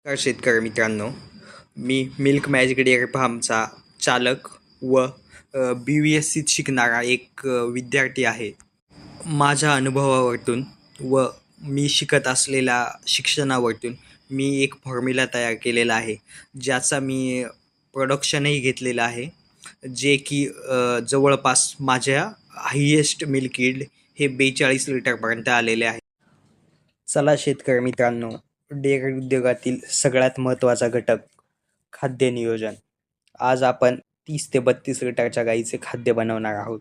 नमस्कार शेतकरी मित्रांनो, मी मिल्क मॅजिक डेअरी फार्मचा चालक व BVSCत शिकणारा एक विद्यार्थी आहे. माझ्या अनुभवावरतून व मी शिकत असलेल्या शिक्षणावरतून मी एक फॉर्म्युला तयार केलेला आहे, ज्याचा मी प्रोडक्शनही घेतलेलं आहे, जे की जवळपास माझ्या हायेस्ट मिल्क यील्ड हे 42 लिटरपर्यंत आलेले आहे. चला शेतकरी मित्रांनो, डेअरी उद्योगातील सगळ्यात महत्त्वाचा घटक खाद्य नियोजन. आज आपण 30 ते 32 लिटरच्या गाईचे खाद्य बनवणार आहोत.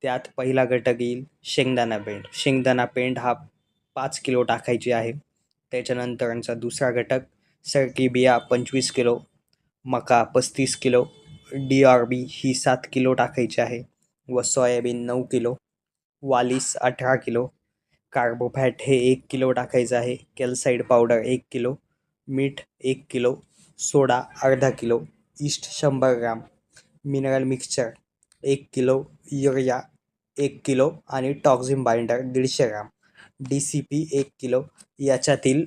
त्यात पहिला घटक येईल शेंगदाणा पेंड. शेंगदाणा पेंड हा 5 किलो टाकायची आहे. त्याच्यानंतरचा दुसरा घटक सरकी बिया 25 किलो, मका 35 किलो, DRB ही 7 किलो टाकायची आहे व सोयाबीन 9 किलो, वालीस 18 किलो, कार्बोफॅट हे 1 किलो टाकायचं आहे, कॅल्साइड पावडर 1 किलो, मीठ 1 किलो, सोडा अर्धा kilo, yeast 100 gram, mineral mixture 1 kilo, urea 1 kilo आणि toxin binder 150 gram, DCP 1 kilo. याच्यातील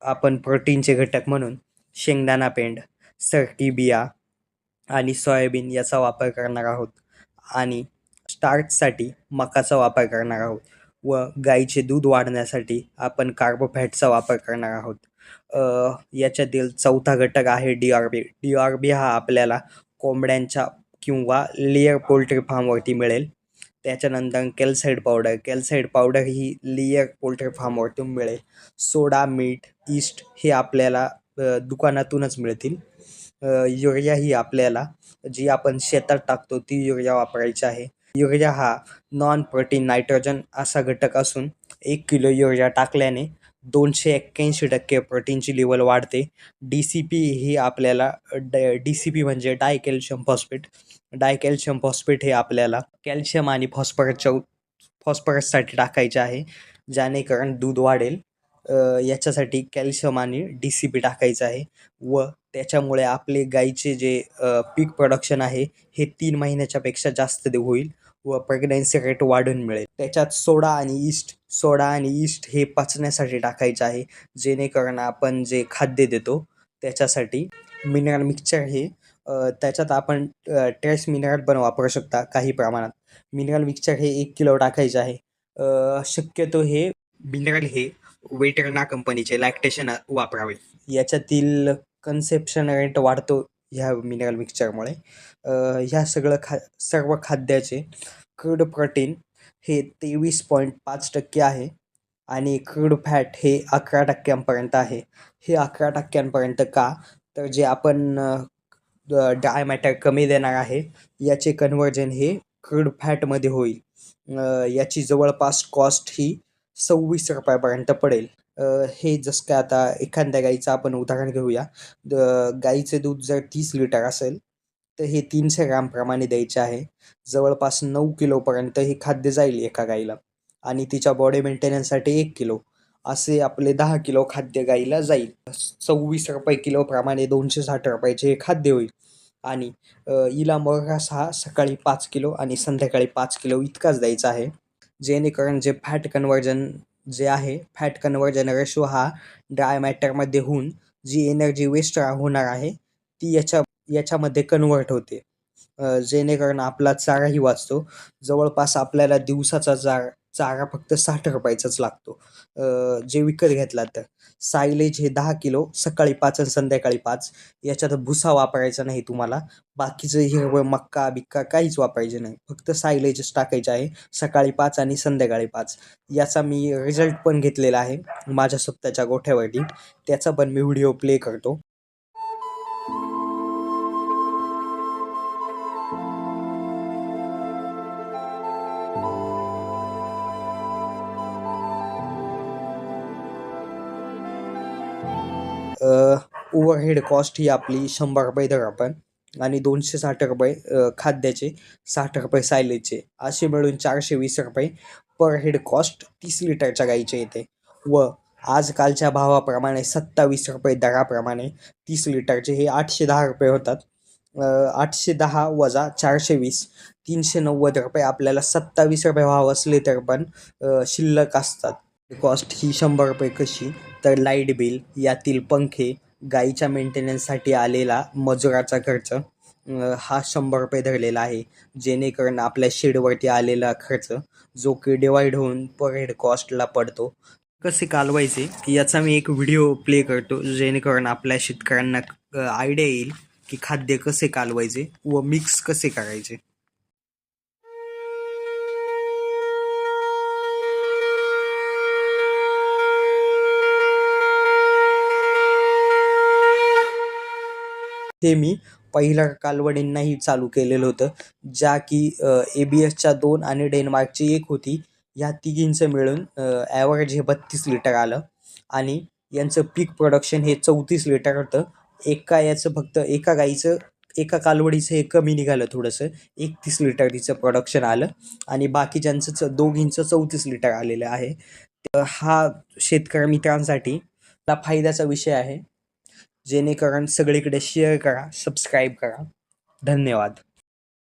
आपण प्रोटीनचे घटक म्हणून शेंगदाणा पेंड, सरकी बिया आणि सोयाबीन याचा वापर करणार आहोत आणि स्टार्चसाठी मकाचा वापर करणार आहोत व गाईचे दूध वाढण्यासाठी आपण कार्बोफॅटचा वापर करणार आहोत. याच्यातील चौथा घटक आहे DRB. DRB हा आपल्याला कोंबड्यांच्या किंवा लेयर पोल्ट्री फार्मवरती मिळेल. त्याच्यानंतर कॅल्साइड पावडर ही लेयर पोल्ट्री फार्मवरतून मिळेल. सोडा, मीठ, ईस्ट हे आपल्याला दुकानातूनच मिळतील. युरिया ही आपल्याला जी आपण शेतात टाकतो ती युरिया वापरायची आहे. युरिया हा नॉन प्रोटीन नायट्रोजन असा घटक असून 1 किलो युरिया टाकल्याने 281% प्रोटीनची लेवल वाढते. DCP ही आपल्याला DCP म्हणजे डायकॅल्शियम फॉस्फेट हे आपल्याला कॅल्शियम आणि फॉस्फरससाठी टाकायचे आहे, जेणेकरून दूध वाढेल. याच्यासाठी कॅल्शियम आणि DCP टाकायचं आहे व त्याच्यामुळे आपले गाईचे जे पीक प्रोडक्शन आहे हे 3 महिन्याच्या पेक्षा जास्त होईल व प्रेग्नन्सी रेट वाढून मिळेल. त्याच्यात सोडा आणि ईस्ट हे पचण्यासाठी टाकायचं आहे, जेणेकरून आपण जे खाद्य देतो त्याच्यासाठी. मिनरल मिक्सचर हे त्याच्यात आपण ट्रेस मिनरल पण वापरू शकता काही प्रमाणात. मिनरल मिक्सचर हे 1 किलो टाकायचे आहे. शक्यतो हे मिनरल हे वेटरना कंपनीचे लॅक्टेशन वापरावे. याच्यातील कन्सेप्शन रेट वाढतो ह्या मिनरल मिक्सचरमुळे. ह्या सर्व खाद्याचे क्रूड प्रोटीन हे 23.5% आहे आणि क्रूड फॅट हे 11% आहे. हे 11% का? तर जे आपण ड्राय मॅटर कमी देणार आहे याचे कन्व्हर्जन हे क्रूड फॅटमध्ये होईल. याची जवळपास कॉस्ट ही 26 रुपयापर्यंत पडेल. हे जसं काय आता एखाद्या गाईचं आपण उदाहरण घेऊया. गाईचे दूध जर 30 लिटर असेल तर हे 300 ग्राम प्रमाणे द्यायचे आहे. जवळपास 9 किलोपर्यंत हे खाद्य जाईल एका गाईला आणि तिच्या बॉडी मेंटेनन्ससाठी 1 किलो असे आपले 10 किलो खाद्य गाईला जाईल. 26 रुपये किलो प्रमाणे 260 रुपयाचे हे खाद्य होईल आणि हिला मोरास हा सकाळी 5 किलो आणि संध्याकाळी 5 किलो इतकाच द्यायचा आहे, जेणेकरून जे फॅट कन्व्हर्जन रेशो हा ड्राय मॅटरमध्ये होऊन जी एनर्जी वेस्ट होणार आहे ती याच्यामध्ये कन्व्हर्ट होते, जेणेकरून आपला चाराही वाचतो. जवळपास आपल्याला दिवसाचा चारा फक्त 60 रुपयाचाच लागतो जे विकत घेतला तर. सायलेज हे 10 किलो सकाळी 5 आणि संध्याकाळी 5. याच्यात भुसा वापरायचा नाही तुम्हाला. बाकीचं हिरवं मक्का बिक्का काहीच वापरायचे नाही, फक्त सायलेजच टाकायचे आहे सकाळी 5 आणि संध्याकाळी 5. याचा मी रिझल्ट पण घेतलेला आहे माझ्या स्वतःच्या गोठ्यावरती. त्याचा पण मी व्हिडिओ प्ले करतो. ओव्हरहेड कॉस्ट ही आपली 100 रुपये धर आपण आणि 260 रुपये खाद्याचे, 60 रुपये सायलेजचे, असे मिळून 420 रुपये पर हेड कॉस्ट 30 लिटरच्या गाईचे येते. व आजकालच्या भावाप्रमाणे 27 रुपये दराप्रमाणे 30 लिटरचे हे 810 रुपये होतात. 810 वजा 420 390 रुपये आपल्याला 27 रुपये भाव असले तर पण शिल्लक असतात. कॉस्ट ही 100 रुपये कशी तर लाईट बिल, यातील पंखे, गाईच्या मेंटेनन्ससाठी आलेला मजुराचा खर्च हा 100 रुपये धरलेला आहे, जेणेकरून आपल्या शेडवरती आलेला खर्च जो की डिवाईड होऊन पर हेड कॉस्टला पडतो. कसे कालवायचे याचा मी एक व्हिडिओ प्ले करतो, जेणेकरून आपल्या शेतकऱ्यांना आयडिया येईल की खाद्य कसे कालवायचे व मिक्स कसे करायचे. ते मी पहिल्या कालवडींनाही चालू केलेलं होतं, ज्या की ABSच्या 2 आणि डेन्मार्कची 1 होती. ह्या तिघींचं मिळून ॲव्हरेज हे 32 लिटर आलं आणि यांचं पीक प्रोडक्शन हे 34 लिटर होतं. फक्त एका गाईचं एका कालवडीचं हे कमी निघालं थोडंसं, 31 लिटर तिचं प्रोडक्शन आलं आणि बाकीच्यांचं दोघींचं 34 लिटर आलेलं आहे. तर हा शेतकरी मित्रांसाठी फायद्याचा विषय आहे. जेणेकरून सगळीकडे शेअर करा, सबस्क्राईब करा. धन्यवाद.